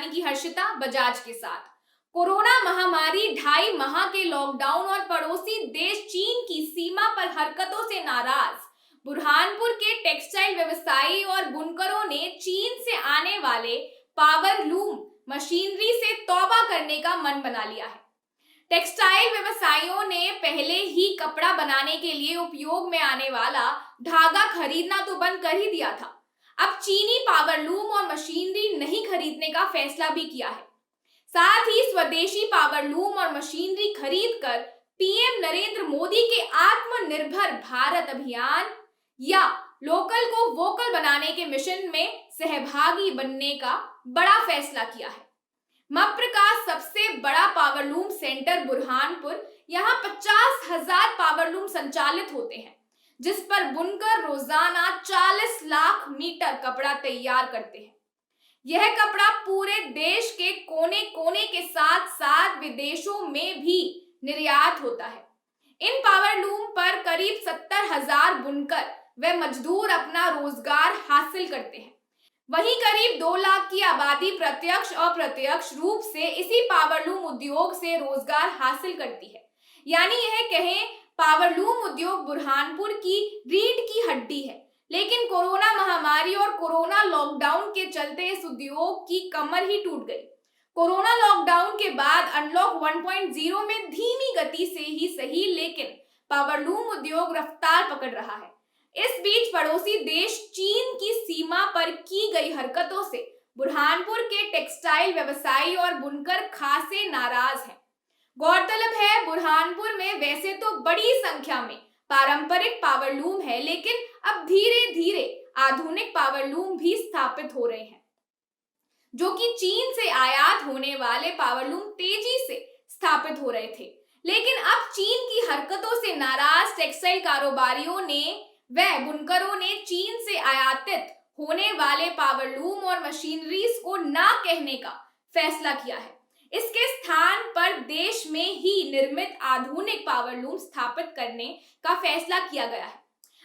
बताने की हर्षिता बजाज के साथ। कोरोना महामारी 2.5 माह के लॉकडाउन और पड़ोसी देश चीन की सीमा पर हरकतों से नाराज बुरहानपुर के टेक्सटाइल व्यवसायी और बुनकरों ने चीन से आने वाले पावर लूम मशीनरी से तौबा करने का मन बना लिया है। टेक्सटाइल व्यवसायियों ने पहले ही कपड़ा बनाने के लिए उपयोग में आने वाला धागा खरीदना तो बंद कर ही दिया था। अब चीनी पावर लूम और मशीनरी नहीं खरीदने का फैसला भी किया है। साथ ही स्वदेशी पावर लूम और मशीनरी खरीदकर पीएम नरेंद्र मोदी के आत्मनिर्भर भारत अभियान या लोकल को वोकल बनाने के मिशन में सहभागी बनने का बड़ा फैसला किया है। मप्र का सबसे बड़ा पावरलूम सेंटर बुरहानपुर, यहाँ 50,000 पावरलूम संचालित होते हैं, जिस पर बुनकर रोजाना 40 लाख मीटर कपड़ा तैयार करते हैं। यह कपड़ा पूरे देश के कोने कोने के साथ साथ विदेशों में भी निर्यात होता है। इन पावरलूम पर करीब 70,000 बुनकर व मजदूर अपना रोजगार हासिल करते हैं। वहीं करीब 2 लाख की आबादी प्रत्यक्ष और अप्रत्यक्ष रूप से इसी पावरलूम उद्योग से रोजगार हासिल करती है। यानी यह कहें पावरलूम उद्योग बुरहानपुर की रीढ़ की हड्डी है। लेकिन कोरोना महामारी और कोरोना लॉकडाउन के चलते इस उद्योग की कमर ही टूट गई। कोरोना लॉकडाउन के बाद अनलॉक 1.0 में धीमी गति से ही सही, लेकिन पावरलूम उद्योग रफ्तार पकड़ रहा है। इस बीच पड़ोसी देश चीन की सीमा पर की गई हरकतों से बुरहानपुर के टेक्सटाइल व्यवसायी और बुनकर खासे नाराज हैं। गौरतलब है बुरहानपुर में वैसे तो बड़ी संख्या में पारंपरिक पावरलूम है, लेकिन अब धीरे धीरे आधुनिक पावरलूम भी स्थापित हो रहे हैं, जो कि चीन से आयात होने वाले पावरलूम तेजी से स्थापित हो रहे थे। लेकिन अब चीन की हरकतों से नाराज टेक्सटाइल कारोबारियों ने व बुनकरों ने चीन से आयातित होने वाले पावरलूम और मशीनरीज को ना कहने का फैसला किया है। इसके स्थान पर देश में ही निर्मित आधुनिक पावरलूम स्थापित करने का फैसला किया गया है।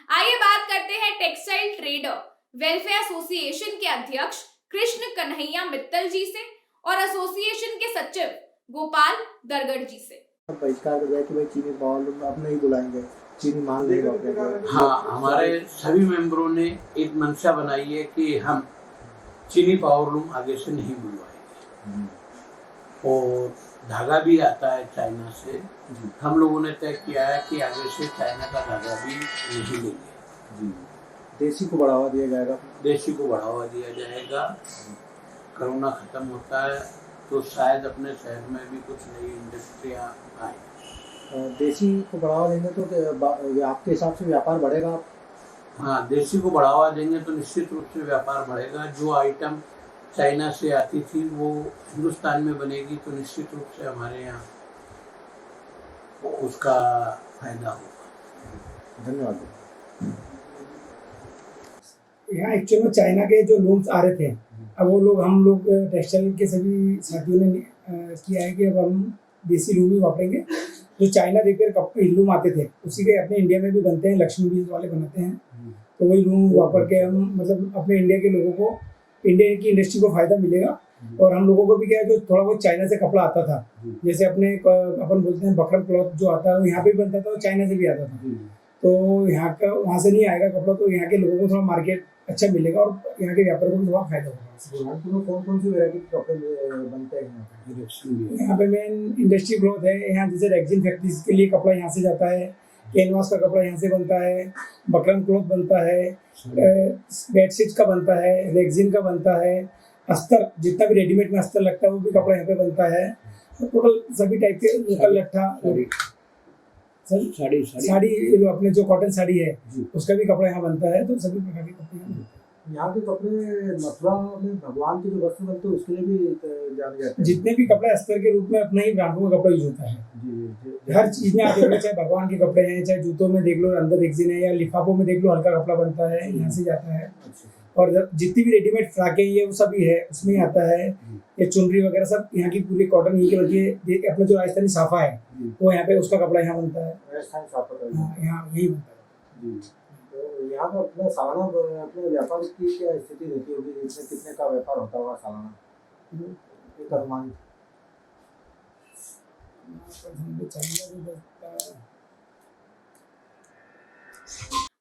आइए बात करते हैं टेक्सटाइल ट्रेडर वेलफेयर एसोसिएशन के अध्यक्ष कृष्ण कन्हैया मित्तल जी से और एसोसिएशन के सचिव गोपाल दरगढ़ जी से। बहिष्कार कर दिया कि भाई चीनी पावरलूम अब नहीं बुलाएंगे, चीनी मांग नहीं रखेंगे। हाँ, हमारे सभी मेंबरों ने एक मंशा बनाई है कि हम चीनी पावरलूम आगे से नहीं बुलवाएंगे। और धागा भी आता है चाइना से। हम लोगों ने तय किया है कि आगे से चाइना का धागा भी नहीं लेंगे। देसी को बढ़ावा दिया जाएगा। देसी को बढ़ावा दिया जाएगा। कोरोना खत्म होता है तो शायद अपने शहर में भी कुछ नई इंडस्ट्रियाँ आए। देसी को बढ़ावा देंगे तो आपके हिसाब से व्यापार बढ़ेगा? हाँ, देसी को बढ़ावा देंगे तो निश्चित रूप से व्यापार बढ़ेगा। जो आइटम चाइना से आती थी वो हिंदुस्तान में बनेगी तो निश्चित रूप से हमारे यहाँ उसका फायदा होगा। धन्यवाद। यहाँ एक्चुअल में चाइना के जो लूम्स आ रहे थे, अब वो लोग हम लोग टेक्सटाइल के सभी साथियों ने किया है कि अब हम देसी लूम ही वापरेंगे। जो चाइना रिपेयर लूम आते थे उसी के अपने इंडिया में भी बनते हैं, लक्ष्मी बीज वाले बनाते हैं, तो वही लूम वापर के हम मतलब अपने इंडिया के लोगों को, इंडिया की इंडस्ट्री को फायदा मिलेगा। और हम लोगों को भी क्या है, जो थोड़ा बहुत चाइना से कपड़ा आता था, जैसे अपन बोलते हैं बकरम क्लॉथ जो आता है वो यहाँ पे भी बनता था और चाइना से भी आता था, तो यहाँ का वहाँ से नहीं आएगा कपड़ा, तो यहाँ के लोगों को थोड़ा मार्केट अच्छा मिलेगा और यहाँ के व्यापार को भी थोड़ा फायदा होगा। कौन कौन सी वैरायटी के कपड़े बनते हैं यहाँ पे? मेन इंडस्ट्री ग्रोथ है यहाँ, जैसे रेक्सिन फैक्ट्रीज के लिए कपड़ा यहाँ से जाता है, कैनवास का कपड़ा यहाँ से बनता है, बकरम क्लॉथ बनता है, बेडशीट का बनता है, रेक्सिन का बनता है, अस्तर जितना भी रेडीमेड में अस्तर लगता है वो भी कपड़ा यहाँ पे बनता है। टोटल सभी टाइप के लोकल लट्ठा साड़ी जो अपने जो कॉटन साड़ी है उसका भी कपड़ा यहाँ बनता है, तो सभी प्रकार के कपड़े यहाँ के कपड़े मथुरा में भगवान के जो वस्त्र बनते हैं उसके लिए भी जाने जाते हैं। जितने भी कपड़े अस्तर के रूप में अपना ही ब्रांडों का कपड़ा यूज होता है। हर चीज में आप देख लो, चाहे भगवान के कपड़े हैं, चाहे जूतों में देख लो अंदर रेक्सिन है, या लिफाफों में देख लो हल्का कपड़ा बनता है, यहाँ से जाता है। और जितनी भी रेडीमेड फ्राकें ये वो सभी है उसमें ही आता है। ये चुनरी वगैरह सब यहाँ की पूरी कॉटन ही की बनती है। अपना जो राजस्थानी साफा है वो यहाँ पे उसका कपड़ा यहाँ बनता है, यहाँ यही बनता है। तो यहाँ का अपना सालाना अपने व्यापार की क्या स्थिति रहती होगी? इसमें कितने का व्यापार होता होगा सालाना? एक अनुमानित?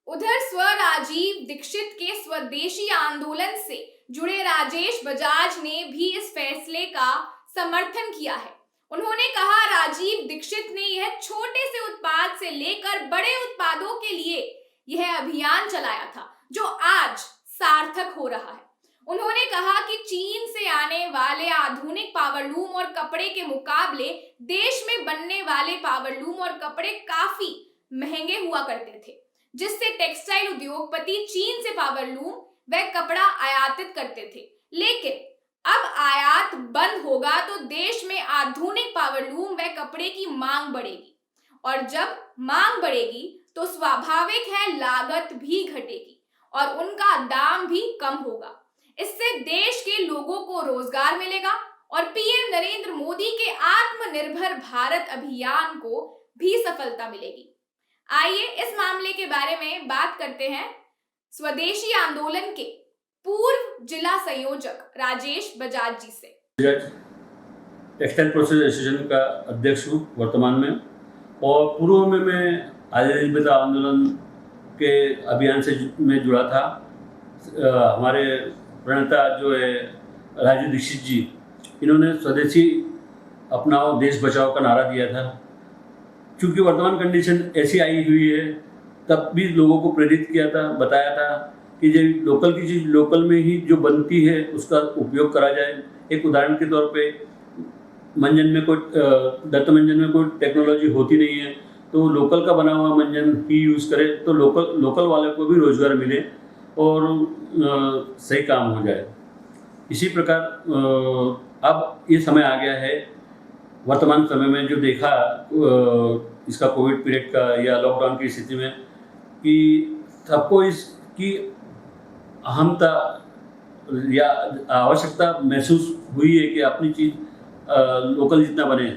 उधर स्वराजीव दीक्षित के स्वदेशी आंदोलन से जुड़े राजेश बजाज ने भी इस फैसले का समर्थन किया है। उन्होंने कहा, राजीव दीक्षित ने यह छोटे से उत्पाद से लेकर बड़े उत्पादों के लिए यह अभियान चलाया था जो आज सार्थक हो रहा है। उन्होंने कहा कि चीन से आने वाले आधुनिक पावरलूम और कपड़े के मुकाबले देश में बनने वाले पावरलूम और कपड़े काफी महंगे हुआ करते थे, जिससे टेक्सटाइल उद्योगपति चीन से पावरलूम व कपड़ा आयातित करते थे। लेकिन अब आयात बंद होगा तो देश में आधुनिक पावरलूम व कपड़े की मांग बढ़ेगी, और जब मांग बढ़ेगी तो स्वाभाविक है लागत भी घटेगी और उनका दाम भी कम होगा। इससे देश के लोगों को रोजगार मिलेगा और पीएम नरेंद्र मोदी के आत्मनिर्भर भारत अभियान को भी सफलता मिलेगी। आइए इस मामले के बारे में बात करते हैं स्वदेशी आंदोलन के पूर्व जिला संयोजक राजेश बजाज जी से। टेक्सटाइल प्रोसेस एसोसिएशन का अध्यक्ष हूँ वर्तमान में, और पूर्व में मैं आज़ादी विद आंदोलन के अभियान से में जुड़ा था। हमारे प्रणेता जो है राजीव दीक्षित जी, इन्होंने स्वदेशी अपनाओ देश बचाओ का नारा दिया था। क्योंकि वर्तमान कंडीशन ऐसी आई हुई है, तब भी लोगों को प्रेरित किया था, बताया था कि जो लोकल की चीज़ लोकल में ही जो बनती है उसका उपयोग करा जाए। एक उदाहरण के तौर पे मंजन में कोई दत्त मंजन में कोई टेक्नोलॉजी होती नहीं है, तो लोकल का बना हुआ मंजन ही यूज़ करे तो लोकल वाले को भी रोजगार मिले और सही काम हो जाए। इसी प्रकार अब ये समय आ गया है वर्तमान समय में जो देखा इसका कोविड पीरियड का या लॉकडाउन की स्थिति में, कि सबको इसकी अहमता या आवश्यकता महसूस हुई है कि अपनी चीज़ लोकल जितना बने,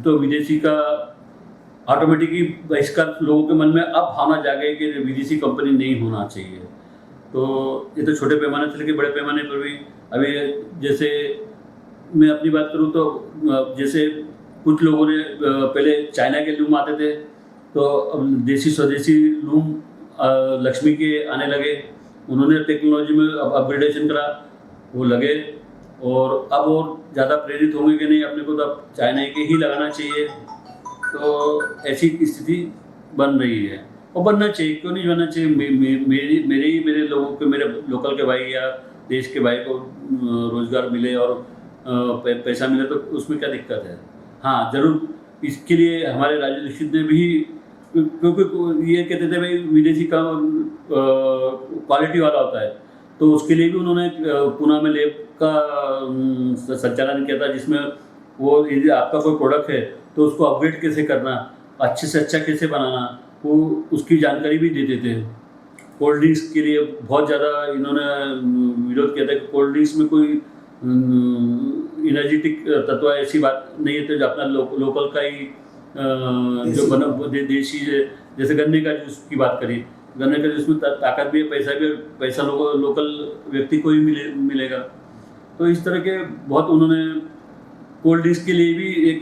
तो विदेशी का ऑटोमेटिकली बहिष्कार लोगों के मन में अब भावना जागे कि विदेशी कंपनी नहीं होना चाहिए। तो ये तो छोटे पैमाने से लेकर बड़े पैमाने पर भी अभी जैसे मैं अपनी बात करूँ तो जैसे कुछ लोगों ने पहले चाइना के लूम आते थे, तो अब देसी स्वदेशी लूम लक्ष्मी के आने लगे। उन्होंने टेक्नोलॉजी में अपग्रेडेशन करा, वो लगे, और अब और ज़्यादा प्रेरित होंगे कि नहीं अपने को तो अब चाइना के ही लगाना चाहिए। तो ऐसी स्थिति बन रही है और बनना चाहिए, क्यों नहीं बनना चाहिए। मेरे लोगों के, मेरे लोकल के भाई या देश के भाई को रोजगार मिले और पैसा मिले तो उसमें क्या दिक्कत है। हाँ जरूर इसके लिए हमारे राजीव दीक्षित ने भी, क्योंकि ये कहते थे भाई विदेशी का क्वालिटी वाला होता है, तो उसके लिए भी उन्होंने पुणे में लैब का संचालन किया था, जिसमें वो यदि आपका कोई प्रोडक्ट है तो उसको अपग्रेड कैसे करना, अच्छे से अच्छा कैसे बनाना, वो उसकी जानकारी भी देते थे। कोल्ड ड्रिंक्स के लिए बहुत ज़्यादा इन्होंने विरोध किया था कि कोल्ड ड्रिंक्स में कोई एनर्जेटिक तत्व ऐसी बात नहीं है, तो जो अपना लोकल का ही जो बना देशी, जैसे गन्ने का जूस की बात करिए, गन्ने का जूस में ताकत भी है, पैसा भी है, पैसा लोकल व्यक्ति को ही मिलेगा। तो इस तरह के बहुत उन्होंने कोल्ड ड्रिंक्स के लिए भी एक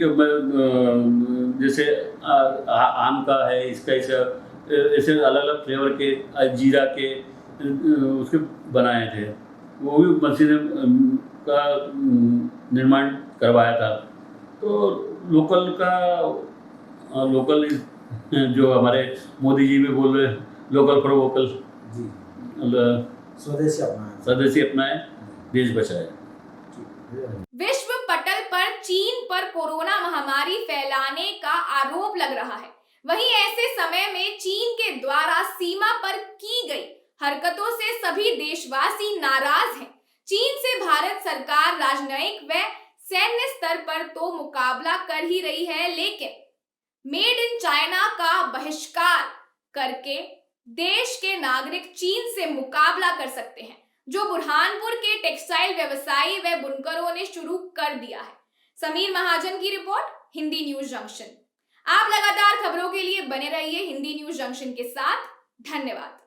जैसे आम का है, इसका ऐसे अलग अलग फ्लेवर के जीरा के उसके बनाए थे, वो भी मशीन का निर्माण करवाया था। तो लोकल जो हमारे मोदी जी भी बोल रहे लोकल फॉर वोकल, स्वदेशी अपनाए देश बचाए। विश्व पटल पर चीन पर कोरोना महामारी फैलाने का आरोप लग रहा है। वहीं ऐसे समय में चीन के द्वारा सीमा पर की गई हरकतों से सभी देशवासी नाराज हैं। चीन से भारत सरकार राजनयिक व सैन्य स्तर पर तो मुकाबला कर ही रही है, लेकिन मेड इन चाइना का बहिष्कार करके देश के नागरिक चीन से मुकाबला कर सकते हैं, जो बुरहानपुर के टेक्सटाइल व्यवसायी व बुनकरों ने शुरू कर दिया है। समीर महाजन की रिपोर्ट, हिंदी न्यूज जंक्शन। आप लगातार खबरों के लिए बने रहिए हिंदी न्यूज जंक्शन के साथ। धन्यवाद।